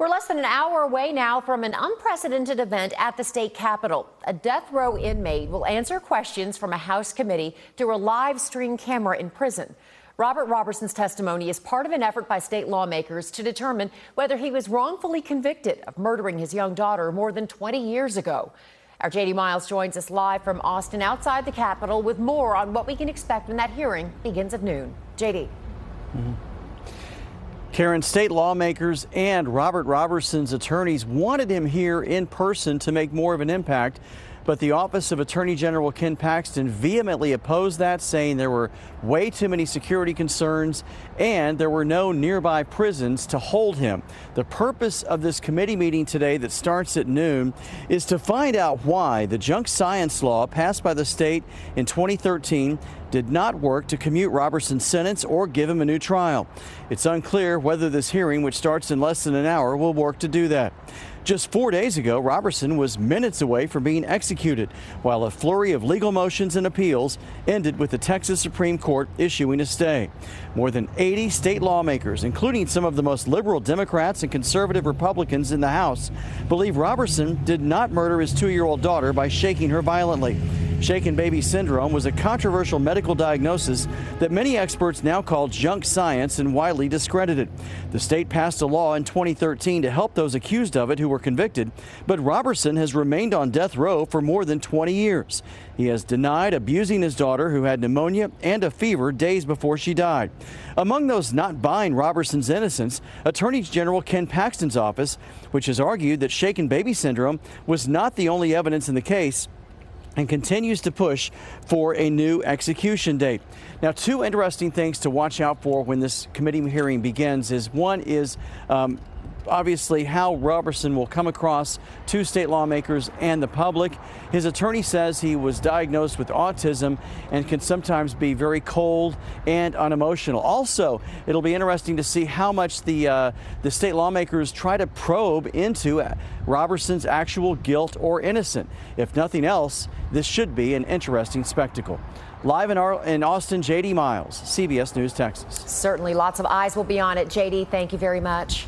We're less than an hour away now from an unprecedented event at the state capitol. A death row inmate will answer questions from a House committee through a live stream camera in prison. Robert Roberson's testimony is part of an effort by state lawmakers to determine whether he was wrongfully convicted of murdering his young daughter more than 20 years ago. Our J.D. Miles joins us live from Austin outside the Capitol with more on what we can expect when that hearing begins at noon. J.D. Karen, state lawmakers and Robert Roberson's attorneys wanted him here in person to make more of an impact, but the Office of Attorney General Ken Paxton vehemently opposed that, saying there were way too many security concerns and there were no nearby prisons to hold him. The purpose of this committee meeting today that starts at noon is to find out why the junk science law passed by the state in 2013 did not work to commute Roberson's sentence or give him a new trial. It's unclear whether this hearing, which starts in less than an hour, will work to do that. Just 4 days ago, Roberson was minutes away from being executed, while a flurry of legal motions and appeals ended with the Texas Supreme Court issuing a stay. More than 80 state lawmakers, including some of the most liberal Democrats and conservative Republicans in the House, believe Roberson did not murder his 2-year-old daughter by shaking her violently. Shaken baby syndrome was a controversial medical diagnosis that many experts now call junk science and widely discredited. The state passed a law in 2013 to help those accused of it who were convicted, but Roberson has remained on death row for more than 20 years. He has denied abusing his daughter, who had pneumonia and a fever days before she died. Among those not buying Roberson's innocence, Attorney General Ken Paxton's office, which has argued that shaken baby syndrome was not the only evidence in the case, and continues to push for a new execution date. Now, two interesting things to watch out for when this committee hearing begins is one is obviously how Roberson will come across to state lawmakers and the public. His attorney says he was diagnosed with autism and can sometimes be very cold and unemotional. Also, it'll be interesting to see how much the state lawmakers try to probe into Roberson's actual guilt or innocence. If nothing else, this should be an interesting spectacle. Live in Austin, J.D. Miles, CBS News, Texas. Certainly lots of eyes will be on it. J.D., thank you very much.